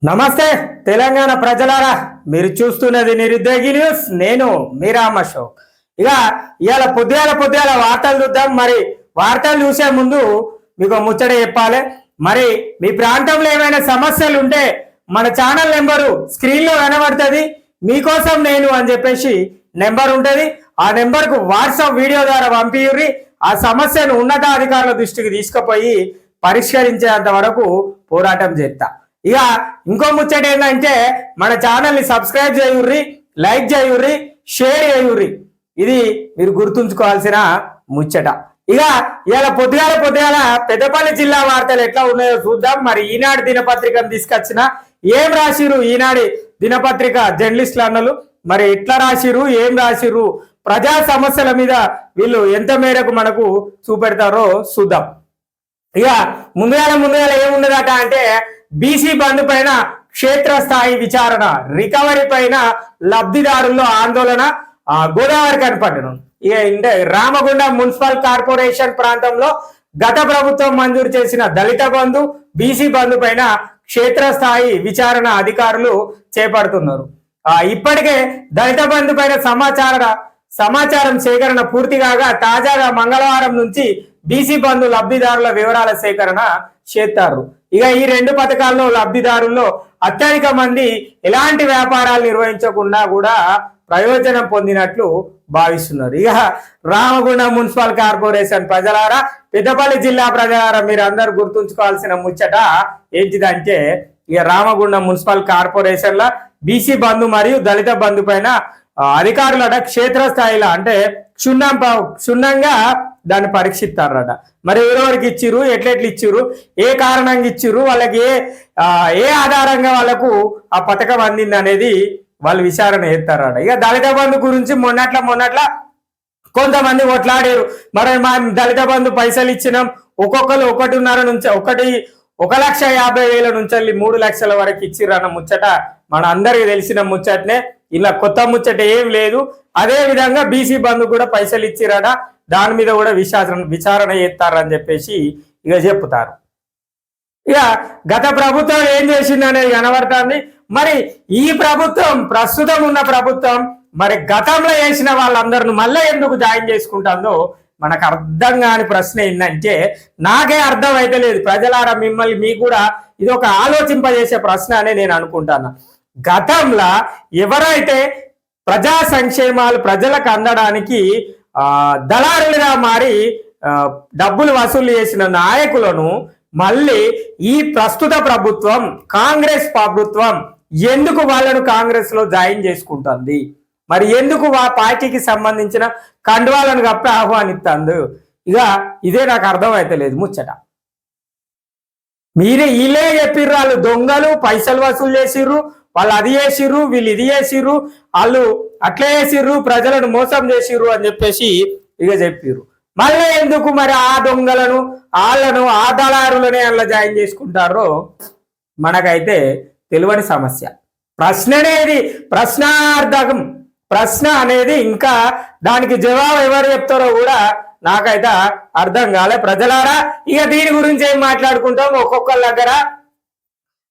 నమస్తే తెలంగాణ ప్రజలారా, మీరు చూస్తున్నది నిరుద్యోగి న్యూస్. నేను మీ రామశోక్. ఇక ఇవాళ పొద్దుగాల వార్తలు చూద్దాం. మరి వార్తలు చూసే ముందు మీకు ముచ్చట చెప్పాలి. మరి మీ ప్రాంతంలో ఏమైనా సమస్యలు ఉంటే మన ఛానల్ నెంబరు స్క్రీన్లో కనబడుతుంది. మీకోసం నేను అని చెప్పేసి నెంబర్ ఉంటుంది. ఆ నెంబర్కు వాట్సాప్ వీడియో ద్వారా పంపియుర్రి. ఆ సమస్యను ఉన్నతాధికారుల దృష్టికి తీసుకుపోయి పరిష్కరించేంత వరకు పోరాటం చేస్తా. ఇక ఇంకో ముచ్చట ఏంటంటే మన ఛానల్ని సబ్స్క్రైబ్ చేయుర్రి, లైక్ చేయుర్రి, షేర్ చేయుర్రి. ఇది మీరు గుర్తుంచుకోవాల్సిన ముచ్చట. ఇక ఇలా పొద్దుగాల పెద్దపల్లి జిల్లా వార్తలు ఎట్లా ఉన్నాయో చూద్దాం. మరి ఈనాడు దినపత్రికను తీసుకొచ్చిన ఏం రాసిరు ఈనాడు దినపత్రిక జర్నలిస్టులు అన్నలు మరి ఎట్లా రాసిరు, ఏం రాసిరు, ప్రజా సమస్యల మీద వీళ్ళు ఎంత మేరకు మనకు చూపెడతారో చూద్దాం. ఇక ముందుగాల ఏమున్నదట అంటే బీసీ బంద్ పైన క్షేత్రస్థాయి విచారణ, రికవరీ పైన లబ్ధిదారుల్లో ఆందోళన, గోదావరి కనపడను. ఇక అంటే రామగుండం మున్సిపల్ కార్పొరేషన్ ప్రాంతంలో గత ప్రభుత్వం మంజూరు చేసిన దళిత బంధు, బీసీ బంధు పైన క్షేత్రస్థాయి విచారణ అధికారులు చేపడుతున్నారు. ఇప్పటికే దళిత బంధు పైన సమాచారం సేకరణ పూర్తి కాగా తాజాగా మంగళవారం నుంచి బీసీ బంధు లబ్ధిదారుల వివరాల సేకరణ చేస్తారు. ఇక ఈ రెండు పథకాల్లో లబ్ధిదారుల్లో అత్యధిక మంది ఎలాంటి వ్యాపారాలు నిర్వహించకుండా కూడా ప్రయోజనం పొందినట్లు భావిస్తున్నారు. ఇక రామగుండం మున్సిపల్ కార్పొరేషన్ ప్రజలారా, పెద్దపల్లి జిల్లా ప్రజలారా, మీరు అందరు గుర్తుంచుకోవాల్సిన ముచ్చట ఏంటిదంటే ఇక రామగుండం మున్సిపల్ కార్పొరేషన్ ల బీసీ బంధు మరియు దళిత బంధు పైన అధికారులట క్షేత్రస్థాయిలో అంటే క్షుణ్ణంగా దాన్ని పరీక్షిస్తారట. మరి ఎవరెవరికి ఇచ్చిర్రు, ఎట్లెట్లు ఇచ్చిర్రు, ఏ కారణంగా ఇచ్చిర్రు, వాళ్ళకి ఏ ఆధారంగా వాళ్ళకు ఆ పథకం అందింది అనేది వాళ్ళు విచారణ చేస్తారట. ఇక దళిత బంధు గురించి మొన్నట్ల కొంతమంది కొట్లాడారు. మరి మా దళిత బంధు పైసలు ఇచ్చినాం, ఒక్కొక్కరు 1.5 నుంచి 1,50,000 నుంచి 3 లక్షల వరకు ఇచ్చిర్రన్న ముచ్చట మన అందరికి తెలిసిన ముచ్చటనే. ఇలా కొత్త ముచ్చట ఏం లేదు. అదే విధంగా బీసీ బంధు కూడా పైసలు ఇచ్చిరట, దాని మీద కూడా విచారణ చేస్తారని చెప్పేసి ఇక చెప్తారు. ఇక గత ప్రభుత్వం ఏం చేసింది అనేది కనబడుతుంది. మరి ఈ ప్రభుత్వం, ప్రస్తుతం ఉన్న ప్రభుత్వం, మరి గతంలో చేసిన వాళ్ళందరిని మళ్ళీ ఎందుకు జాయిన్ చేసుకుంటుందో మనకు అర్థం కాని ప్రశ్న ఏంటంటే, నాకే అర్థం అయితే లేదు. ప్రజలారా, మిమ్మల్ని మీకు కూడా ఇది ఒక ఆలోచింపజేసే ప్రశ్న అని నేను అనుకుంటాను. గతంలో ఎవరైతే ప్రజా సంక్షేమాలు ప్రజలకు అందడానికి దళారులుగా మారి డబ్బులు వసూలు చేసిన నాయకులను మళ్ళీ ఈ ప్రస్తుత ప్రభుత్వం, కాంగ్రెస్ ప్రభుత్వం ఎందుకు వాళ్ళను కాంగ్రెస్ లో జాయిన్ చేసుకుంటుంది? మరి ఎందుకు ఆ పార్టీకి సంబంధించిన కండువాలను కప్పి ఆహ్వానిస్తుంది? ఇక ఇదే నాకు అర్థం అయితే లేదు ముచ్చట. వీళ్ళే చెప్పిర్రు, వాళ్ళు దొంగలు, పైసలు వసూలు చేసిర్రు, వాళ్ళు అది చేసిర్రు, వీళ్ళు ఇది చేసిర్రు, వాళ్ళు అట్లే చేసిర్రు, ప్రజలను మోసం చేసిర్రు అని చెప్పేసి ఇక చెప్పిర్రు. మళ్ళీ ఎందుకు మరి ఆ దొంగలను, వాళ్ళను, ఆ దళారులనే అలా జాయిన్ చేసుకుంటారో మనకైతే తెలియని సమస్య. ప్రశ్న అనేది ఇంకా దానికి జవాబు ఎవరు చెప్తారో కూడా నాకైతే అర్థం కాలే. ప్రజలారా, ఇక దీని గురించి ఏం మాట్లాడుకుంటాం, ఒక్కొక్కరి దగ్గర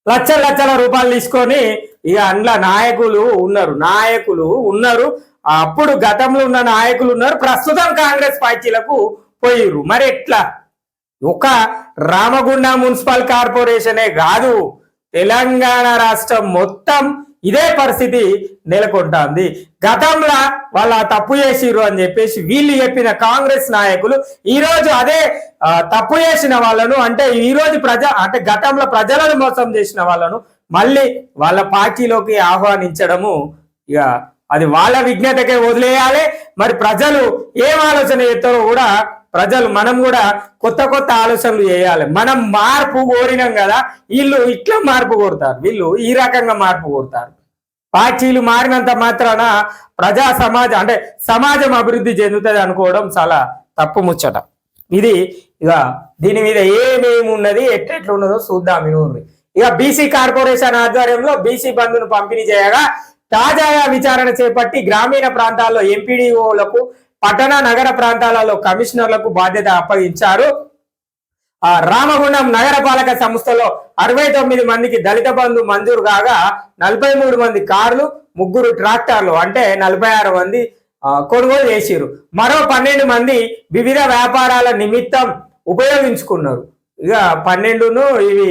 లక్షల రూపాయలు తీసుకొని ఇక అందులో నాయకులు ఉన్నారు. అప్పుడు గతంలో ఉన్న నాయకులు ఉన్నారు, ప్రస్తుతం కాంగ్రెస్ పార్టీలకు పోయిర్రు. మరి ఎట్లా? ఒక రామగుండం మున్సిపల్ కార్పొరేషనే కాదు, తెలంగాణ రాష్ట్రం మొత్తం ఇదే పరిస్థితి నెలకొంటుంది. గతంలో వాళ్ళ తప్పు చేసిర్రు అని చెప్పేసి వీళ్ళు చెప్పిన కాంగ్రెస్ నాయకులు ఈరోజు అదే తప్పు చేసిన వాళ్ళను, అంటే ఈరోజు గతంలో ప్రజలను మోసం చేసిన వాళ్ళను మళ్ళీ వాళ్ళ పార్టీలోకి ఆహ్వానించడము, ఇక అది వాళ్ళ విజ్ఞతకే వదిలేయాలి. మరి ప్రజలు ఏం ఆలోచన చేస్తారో కూడా మనం కూడా కొత్త ఆలోచనలు చేయాలి. మనం మార్పు కోరినాం కదా, వీళ్ళు ఇట్లా మార్పు కోరుతారు, వీళ్ళు ఈ రకంగా మార్పు కోరుతారు. పార్టీలు మారినంత మాత్రాన సమాజం అభివృద్ధి చెందుతుంది అనుకోవడం చాలా తప్పు ముచ్చట. ఇది ఇక దీని మీద ఏమేమి ఉన్నది, ఎట్లెట్లున్నదో చూద్దాం. ఇక బీసీ కార్పొరేషన్ ఆధ్వర్యంలో బీసీ బంధును పంపిణీ చేయగా తాజాగా విచారణ చేపట్టి గ్రామీణ ప్రాంతాల్లో ఎంపీడీఓలకు, పట్టణ నగర ప్రాంతాలలో కమిషనర్లకు బాధ్యత అప్పగించారు. రామగుండం నగరపాలక సంస్థలో 69 మందికి దళిత బంధు మంజూరు కాగా 43 మంది కార్లు 3 ట్రాక్టర్లు అంటే 46 మంది కొనుగోలు చేసిరు. మరో 12 మంది వివిధ వ్యాపారాల నిమిత్తం ఉపయోగించుకున్నారు. ఇక 12ను ఇవి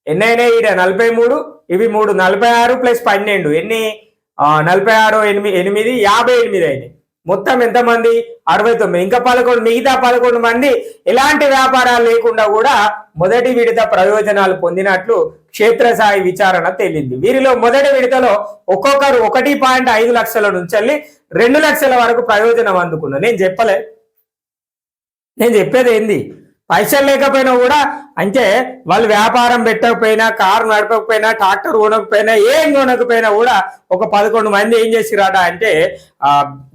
ఎన్నైనా ఈడ 43 ఇవి 3 46 ప్లస్ 12 ఎన్ని 46 8 58 అయినాయి. మొత్తం ఎంతమంది 69. ఇంకా 11 మిగతా 11 మంది ఎలాంటి వ్యాపారాలు లేకుండా కూడా మొదటి విడత ప్రయోజనాలు పొందినట్లు క్షేత్రస్థాయి విచారణ తేలింది. వీరిలో మొదటి విడతలో ఒక్కొక్కరు 1.5 లక్షల నుంచి 2 లక్షల వరకు ప్రయోజనం అందుకున్నారు. నేను చెప్పేది ఏంది, పైసలు లేకపోయినా కూడా అంటే వాళ్ళు వ్యాపారం పెట్టకపోయినా, కారు నడపకపోయినా, ట్రాక్టర్ కొనకపోయినా, ఏం కొనకపోయినా కూడా ఒక 11 మంది ఏం చేసిరాట అంటే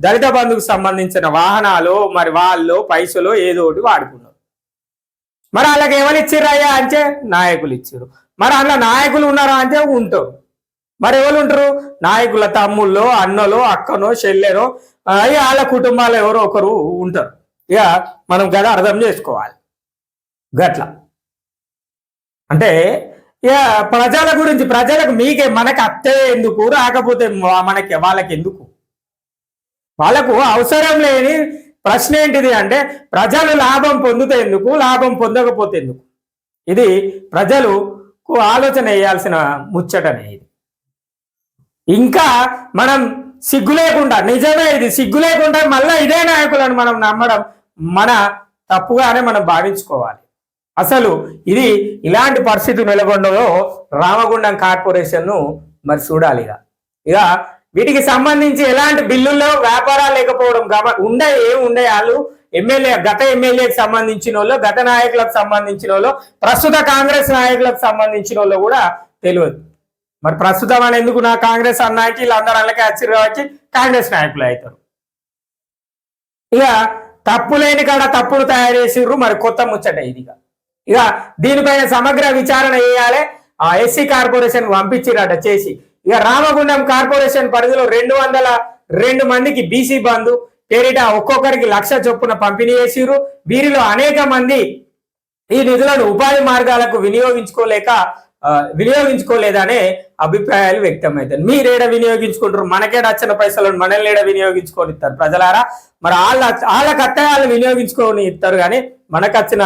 దళిత బంధుకు సంబంధించిన వాహనాలు మరి వాళ్ళు పైసలు ఏదో ఒకటి వాడుకున్నారు. మరి వాళ్ళకి ఎవరు ఇచ్చిర్రయ్యా అంటే నాయకులు ఇచ్చారు. మరి అందులో నాయకులు ఉన్నారా అంటే ఉంటారు. మరి ఎవరు ఉంటారు? నాయకుల తమ్ముళ్ళో, అన్నలో, అక్కనో, చెల్లెనో వాళ్ళ కుటుంబాలు ఎవరో ఒకరు ఉంటారు. ఇక మనం కదా అర్థం చేసుకోవాలి. గట్ల అంటే ఇక ప్రజల గురించి, ప్రజలకు మీకే మనకు అత్తే ఎందుకు, రాకపోతే మనకి వాళ్ళకి ఎందుకు? వాళ్ళకు అవసరం లేని ప్రశ్న ఏంటిది అంటే ప్రజలు లాభం పొందుతే ఎందుకు, లాభం పొందకపోతే ఎందుకు? ఇది ప్రజలకు ఆలోచన వేయాల్సిన ముచ్చటనే. ఇది ఇంకా మనం సిగ్గు లేకుండా, నిజమే ఇది సిగ్గు లేకుండా మళ్ళీ ఇదే నాయకులను మనం నమ్మడం మన తప్పుగానే మనం భావించుకోవాలి. అసలు ఇది ఇలాంటి పరిస్థితి నెలకొండలో రామగుండం కార్పొరేషన్ మరి చూడాలి. ఇక వీటికి సంబంధించి ఎలాంటి బిల్లుల్లో వ్యాపారాలు లేకపోవడం ఉండే వాళ్ళు ఎమ్మెల్యే, గత ఎమ్మెల్యేకి సంబంధించిన వాళ్ళు, గత నాయకులకు సంబంధించిన వాళ్ళు, ప్రస్తుత కాంగ్రెస్ నాయకులకు సంబంధించిన వాళ్ళు కూడా తెలియదు. మరి ప్రస్తుతం అని ఎందుకు నా కాంగ్రెస్ అన్నాకి వీళ్ళందరూ అలాగే వచ్చి కాంగ్రెస్ నాయకులు అవుతారు. ఇక తప్పు లేని కాడ తప్పులు తయారు చేసిర్రు. మరి కొత్త ముచ్చట ఇదిగా. ఇక దీనిపైన సమగ్ర విచారణ చేయాలి. ఎస్సీ కార్పొరేషన్ పంపించిరట చేసి. ఇక రామగుండం కార్పొరేషన్ పరిధిలో 202 మందికి బీసీ బంధు పేరిట ఒక్కొక్కరికి 1,00,000 చొప్పున పంపిణీ చేసిరు. వీరిలో అనేక మంది ఈ నిధులను ఉపాధి మార్గాలకు వినియోగించుకోలేదనే అభిప్రాయాలు వ్యక్తమవుతాయి. మీరేడ వినియోగించుకుంటారు? మనకేడ వచ్చిన పైసలను మనల్ని ఏడ వినియోగించుకొని ఇస్తారు ప్రజలారా? మరి వాళ్ళకి అత్తయ్యాలు వినియోగించుకొని ఇస్తారు, కానీ మనకు వచ్చిన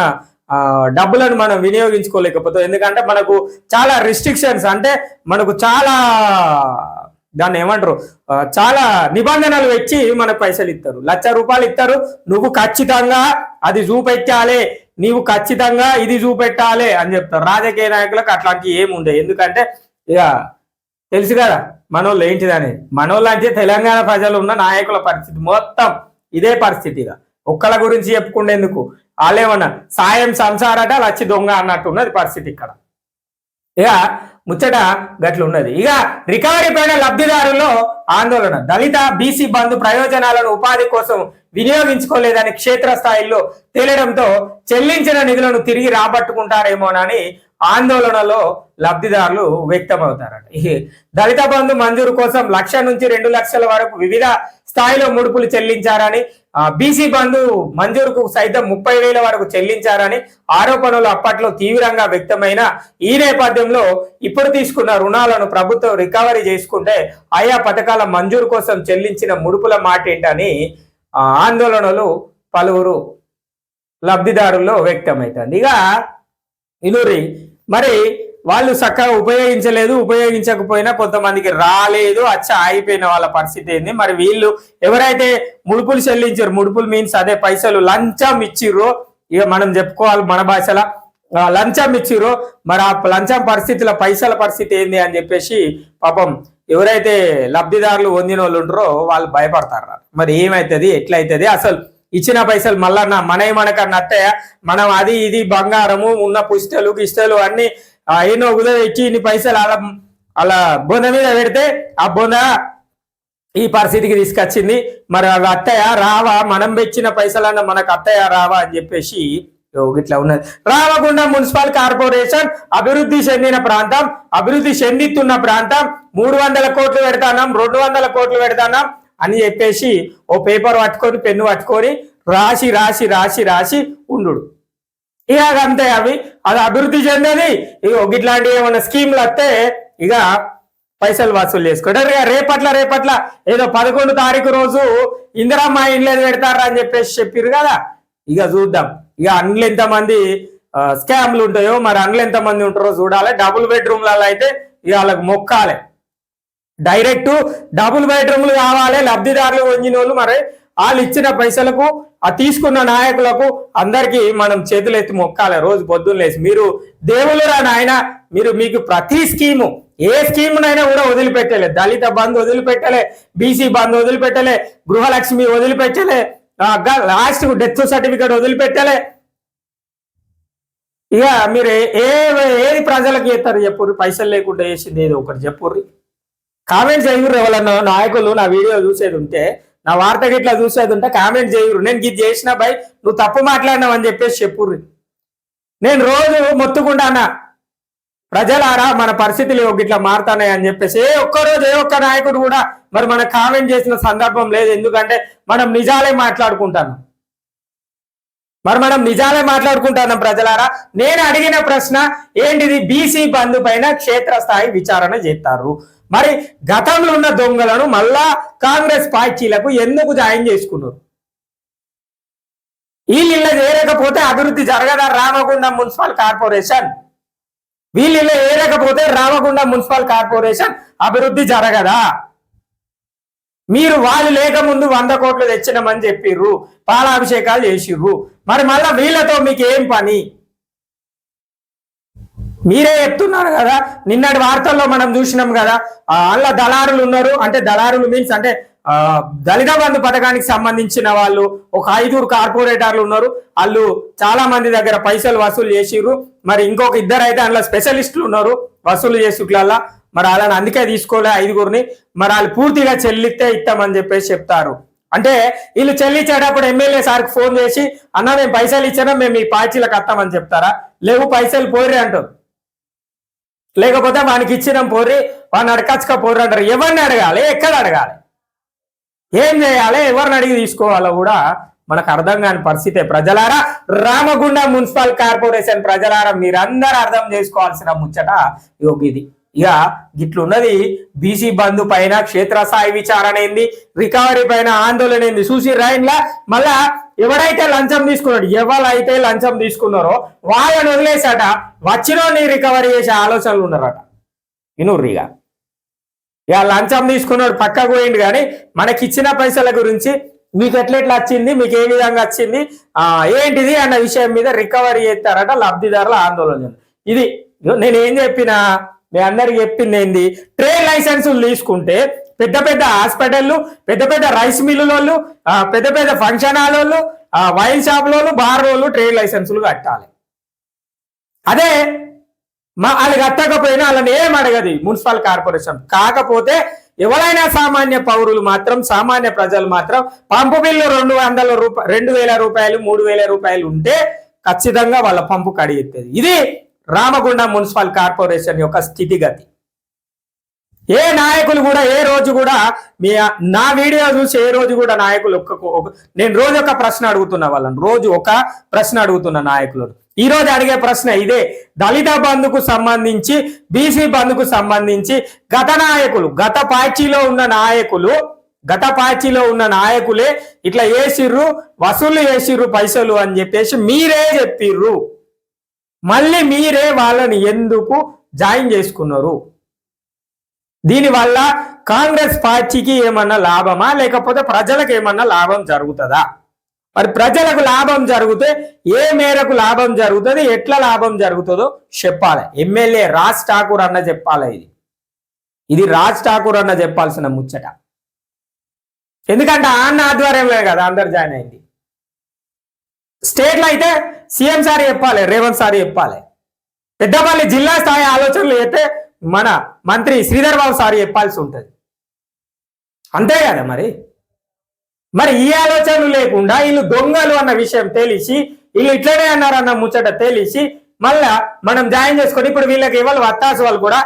డబ్బులను మనం వినియోగించుకోలేకపోతాం. ఎందుకంటే మనకు చాలా రిస్ట్రిక్షన్స్, అంటే మనకు చాలా దాన్ని ఏమంటారు, చాలా నిబంధనలు వచ్చి మనకు పైసలు ఇస్తారు. 1,00,000 రూపాయలు ఇస్తారు, నువ్వు ఖచ్చితంగా అది చూపెట్టాలి, నీవు ఖచ్చితంగా ఇది చూపెట్టాలి అని చెప్తారు. రాజకీయ నాయకులకు అట్లాంటివి ఏమి ఉండవు. ఎందుకంటే ఇక తెలుసు కదా మనోళ్ళు ఏంటిదని. మనోళ్ళు అంటే తెలంగాణ ప్రజలు ఉన్న నాయకుల పరిస్థితి మొత్తం ఇదే పరిస్థితిగా. ఒక్కళ్ళ గురించి చెప్పుకుండేందుకు వాళ్ళేమన్నా సాయం సంసారట లచ్చి దొంగ అన్నట్టు ఉన్నది పరిస్థితి ఇక్కడ. ఇక ముచ్చట గట్లున్నది. ఇక రికవరీ పైన లబ్ధిదారుల్లో ఆందోళన. దళిత బీసీ బంధు ప్రయోజనాలను ఉపాధి కోసం వినియోగించుకోలేదని క్షేత్రస్థాయిలో తేలడంతో చెల్లించిన నిధులను తిరిగి రాబట్టుకుంటారేమోనని ఆందోళనలో లబ్ధిదారులు వ్యక్తమవుతారట. దళిత బంధు మంజూరు కోసం 1,00,000 నుంచి 2 లక్షల వరకు వివిధ స్థాయిలో ముడుపులు చెల్లించారని, బీసీ బంధు మంజూరుకు సైతం 30,000 వరకు చెల్లించారని ఆరోపణలు అప్పట్లో తీవ్రంగా వ్యక్తమైన ఈ నేపథ్యంలో ఇప్పుడు తీసుకున్న రుణాలను ప్రభుత్వం రికవరీ చేసుకుంటే ఆయా పథకాల మంజూరు కోసం చెల్లించిన ముడుపుల మాట ఏంటని ఆందోళనలు పలువురు లబ్ధిదారుల్లో వ్యక్తమవుతుంది. ఇక ఇనురి మరి వాళ్ళు చక్కగా ఉపయోగించకపోయినా కొంతమందికి రాలేదు, ఆగిపోయిన వాళ్ళ పరిస్థితి ఏంది? మరి వీళ్ళు ఎవరైతే ముడుపులు చెల్లించారు, ముడుపులు మీన్స్ అదే పైసలు లంచం ఇచ్చిర్రో, ఇక మనం చెప్పుకోవాలి మన భాషలో లంచం ఇచ్చిర్రో, మరి ఆ లంచం పరిస్థితుల పైసల పరిస్థితి ఏంది అని చెప్పేసి పాపం ఎవరైతే లబ్ధిదారులు పొందిన వాళ్ళు ఉంటారో వాళ్ళు భయపడతారు. మరి ఏమవుతుంది, ఎట్లయితుంది, అసలు ఇచ్చిన పైసలు మళ్ళా మనకన్నా అత్తయ్య, మనం అది ఇది బంగారము ఉన్న పుస్తలు గిస్తలు అన్ని ఎన్నో కుదర ఇచ్చి ఇన్ని పైసలు అలా బొంద మీద పెడితే ఆ బొంద ఈ పరిస్థితికి తీసుకొచ్చింది. మరి అవి అత్తయ్య రావా, మనం పెంచిన పైసలన్నా మనకు అత్తయ్య రావా అని చెప్పేసి ఇట్లా ఉన్నది. రామగుండం మున్సిపల్ కార్పొరేషన్ అభివృద్ధి చెందుతున్న ప్రాంతం 300 కోట్లు పెడతాం, 200 కోట్లు పెడతాం అని చెప్పేసి ఓ పేపర్ పట్టుకొని పెన్ను పట్టుకొని రాసి ఉండు. ఇక అంతే అది అభివృద్ధి చెందేది. ఇక ఇట్లాంటి ఏమైనా స్కీమ్లు వస్తే ఇక పైసలు వసూలు చేసుకుంటారు. ఇక రేపట్ల ఏదో 11 తారీఖు రోజు ఇందిరమ్మ ఇండ్లు పెడతారా అని చెప్పారు కదా. ఇక చూద్దాం ఇక అండ్లు ఎంతమంది స్కామ్లు ఉంటాయో, మరి అండ్లు ఎంతమంది ఉంటారో చూడాలి. డబుల్ బెడ్రూమ్లలో అయితే ఇక వాళ్ళకి మొక్కాలి, డైరెక్ట్ డబుల్ బెడ్రూమ్లు కావాలి. లబ్ధిదారులు వంచిన వాళ్ళు మరి వాళ్ళు ఇచ్చిన పైసలకు ఆ తీసుకున్న నాయకులకు అందరికి మనం చేతులు ఎత్తి మొక్కాలి రోజు పొద్దున్న లేసి. మీరు దేవుళ్ళరా నాయన, మీకు ప్రతి స్కీము ఏ స్కీమునైనా కూడా వదిలిపెట్టలే. దళిత బంధు వదిలిపెట్టలే, బీసీ బంధు వదిలిపెట్టలే, గృహలక్ష్మి వదిలిపెట్టలే, లాస్ట్ డెత్ సర్టిఫికేట్ వదిలిపెట్టలే. ఇక మీరు ఏది ప్రజలకు చేస్తారు చెప్పుర్రి? పైసలు లేకుండా చేసింది ఏదో ఒకటి చెప్పుర్రి. కామెంట్ చేయరు. ఎవరన్నా నాయకులు నా వీడియో చూసేది ఉంటే, నా వార్త గిట్లా చూసేది ఉంటే కామెంట్ చేయరు. నేను ఇది చేసిన బై నువ్వు తప్పు మాట్లాడినావు అని చెప్పేసి చెప్పుర్రి. నేను రోజు మొత్తుకుంటానా, ప్రజలారా మన పరిస్థితులు గిట్లా మారుతాయి అని చెప్పేసి. ఏ ఒక్క నాయకుడు కూడా మరి మనకు కామెంట్ చేసిన సందర్భం లేదు. ఎందుకంటే మనం నిజాలే మాట్లాడుకుంటాను. ప్రజలారా, నేను అడిగిన ప్రశ్న ఏంటిది? బీసీ బంధు పైన క్షేత్రస్థాయి విచారణ చేస్తారు. మరి గతంలో ఉన్న దొంగలను మళ్ళా కాంగ్రెస్ పార్టీలకు ఎందుకు జాయిన్ చేసుకున్నారు? వీళ్ళు చేరకపోతే అభివృద్ధి జరగదా? రామగుండం మున్సిపల్ కార్పొరేషన్ వీళ్ళు ఏరకపోతే రామగుండం మున్సిపల్ కార్పొరేషన్ అభివృద్ధి జరగదా? మీరు వాళ్ళు లేకముందు 100 కోట్లు తెచ్చినామని చెప్పిర్రు, పాలాభిషేకాలు చేసిర్రు. మరి మళ్ళా వీళ్ళతో మీకు ఏం పని? మీరే చెప్తున్నారు కదా. నిన్నటి వార్తల్లో మనం చూసినాం కదా, వాళ్ళ దళారులు ఉన్నారు. అంటే దళారులు మీన్స్ అంటే దళిత బంధు పథకానికి సంబంధించిన వాళ్ళు ఒక 5 కార్పొరేటర్లు ఉన్నారు. వాళ్ళు చాలా మంది దగ్గర పైసలు వసూలు చేసిర్రు. మరి ఇంకొక 2 అయితే అందులో స్పెషలిస్టులు ఉన్నారు వసూలు చేసుట్లల్లా. మరి వాళ్ళని అందుకే తీసుకోలే 5గురిని. మరి వాళ్ళు పూర్తిగా చెల్లిస్తే ఇస్తామని చెప్పేసి చెప్తారు. అంటే వీళ్ళు చెల్లించేటప్పుడు ఎమ్మెల్యే సార్కి ఫోన్ చేసి, అన్న మేము పైసలు ఇచ్చినా మేము మీ పార్టీలకు వస్తామని చెప్తారా? లేవు పైసలు పోర్రి అంటారు. లేకపోతే వానికి ఇచ్చినాం పోర్రి, వాడిని అడకచ్చుక పోర్రి అంటారు. ఎవరిని అడగాలి? ఎక్కడ అడగాలి? ఏం చేయాలి? ఎవరిని అడిగి తీసుకోవాలో కూడా మనకు అర్థం కాని పరిస్థితే. ప్రజలారా, రామగుండం మున్సిపల్ కార్పొరేషన్ ప్రజలారా, మీరందరూ అర్థం చేసుకోవాల్సిన ముచ్చట ఇది. ఇక గిట్లున్నది బీసీ బంధు పైన క్షేత్రస్థాయి విచారణ ఏంది, రికవరీ పైన ఆందోళన ఏంది చూసి రైన్లా. మళ్ళా ఎవరైతే లంచం తీసుకున్నారో వాళ్ళని వదిలేసాట వచ్చినోని రికవరీ చేసే ఆలోచనలు ఉన్నారట. ఇనుర్రిగా ఇక లంచం తీసుకున్నాడు పక్కకు పోయిండు, కానీ మనకి ఇచ్చిన పైసల గురించి మీకు ఎట్లా వచ్చింది, మీకు ఏ విధంగా వచ్చింది, ఏంటిది అన్న విషయం మీద రికవరీ చేస్తారట లబ్ధిదారుల ఆందోళన. ఇది నేనేం చెప్పినా మీ అందరికి చెప్పింది ఏంది, ట్రేడ్ లైసెన్సులు తీసుకుంటే పెద్ద పెద్ద హాస్పిటళ్ళు, పెద్ద పెద్ద రైస్ మిల్లులోళ్ళు, పెద్ద పెద్ద ఫంక్షన్ హాల్లో, వైన్ షాపులోళ్ళు, బార్ రోళ్ళు ట్రేడ్ లైసెన్సులు కట్టాలి. అదే వాళ్ళు కట్టకపోయినా వాళ్ళని ఏం అడగది మున్సిపల్ కార్పొరేషన్. కాకపోతే ఎవరైనా సామాన్య పౌరులు మాత్రం, సామాన్య ప్రజలు మాత్రం పంపు బిల్లు 2,000 రూపాయలు 3,000 రూపాయలు ఉంటే ఖచ్చితంగా వాళ్ళ పంపు కడిగెత్తేది. ఇది రామగుండం మున్సిపల్ కార్పొరేషన్ యొక్క స్థితిగతి. ఏ నాయకులు కూడా ఏ రోజు కూడా నా వీడియో చూసి ఏ రోజు కూడా నాయకులు నేను రోజు ఒక ప్రశ్న అడుగుతున్నా వాళ్ళని, రోజు ఒక ప్రశ్న అడుగుతున్న నాయకులను. ఈ రోజు అడిగే ప్రశ్న ఇదే. దళిత బంధుకు సంబంధించి, బీసీ బంధుకు సంబంధించి గత పార్టీలో ఉన్న నాయకులే ఇట్లా వేసిర్రు, వసూలు చేసిర్రు పైసలు అని చెప్పేసి మీరే చెప్పిర్రు. మళ్ళీ మీరే వాళ్ళని ఎందుకు జాయిన్ చేసుకున్నారు? దీనివల్ల కాంగ్రెస్ పార్టీకి ఏమన్నా లాభమా, లేకపోతే ప్రజలకు ఏమన్నా లాభం జరుగుతుందా? మరి ప్రజలకు లాభం జరిగితే ఏ మేరకు లాభం జరుగుతుంది, ఎట్లా లాభం జరుగుతుందో చెప్పాలి. ఎమ్మెల్యే రాజ్ ఠాకూర్ అన్న చెప్పాలి. ఇది రాజ్ ఠాకూర్ అన్న చెప్పాల్సిన ముచ్చట. ఎందుకంటే అన్న ఆధ్వర్యంలో కదా అందరు జాయిన్ అయింది. స్టేట్లో అయితే సీఎం సార్ చెప్పాలి, రేవంత్ సార్ చెప్పాలి. పెద్దపల్లి జిల్లా స్థాయి ఆలోచనలు అయితే మన మంత్రి శ్రీధర్ బాబు సార్ చెప్పాల్సి ఉంటుంది. అంతే కదా మరి ఈ ఆలోచనలు లేకుండా వీళ్ళు దొంగలు అన్న విషయం తెలిసి, వీళ్ళు ఇట్లనే అన్నారన్న ముచ్చట తెలిసి మళ్ళా మనం జాయిన్ చేసుకొని ఇప్పుడు వీళ్ళకి ఇవాళ వత్తాసు వాళ్ళు కూడా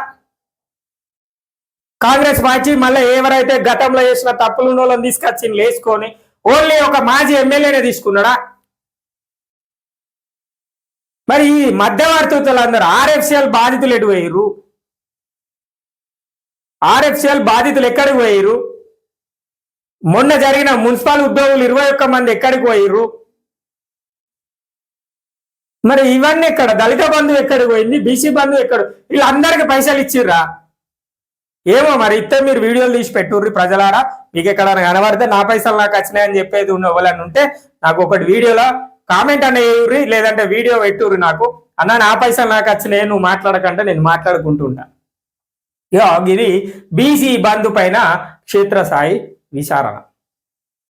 కాంగ్రెస్ పార్టీ మళ్ళీ ఎవరైతే గతంలో చేసిన తప్పులు వాళ్ళని తీసుకొచ్చి వేసుకొని ఓన్లీ ఒక మాజీ ఎమ్మెల్యేనే తీసుకున్నాడా? మరి ఈ మధ్యవర్తులందరూ ఆర్ఎఫ్సిఎల్ బాధితులు ఎటు పోయిర్రు? ఆర్ఎఫ్సిఎల్ బాధితులు ఎక్కడికి పోయిర్రు? మొన్న జరిగిన మున్సిపల్ ఉద్యోగులు 21 మంది ఎక్కడికి పోయిర్రు? మరి ఇవన్నీ ఎక్కడ? దళిత బంధువు ఎక్కడికి పోయింది? బీసీ బంధువు ఎక్కడ? వీళ్ళందరికి పైసలు ఇచ్చిర్రా? ఏమో మరి ఇస్తే మీరు వీడియోలు తీసి పెట్టుర్రి ప్రజలారా. మీకు ఎక్కడైనా కనబడితే నా పైసలు నాకు వచ్చినాయని చెప్పేది ఉన్న వాళ్ళని ఉంటే నాకు ఒకటి వీడియోలో కామెంట్ అనే వేయుర్రి, లేదంటే వీడియో పెట్టుర్రి నాకు. అన్న నా పైసలు నాకు వచ్చినాయి, నువ్వు మాట్లాడకంటే నేను మాట్లాడుకుంటుంటా. ఇది బీసీ బంధు పైన క్షేత్రస్థాయి విచారణ.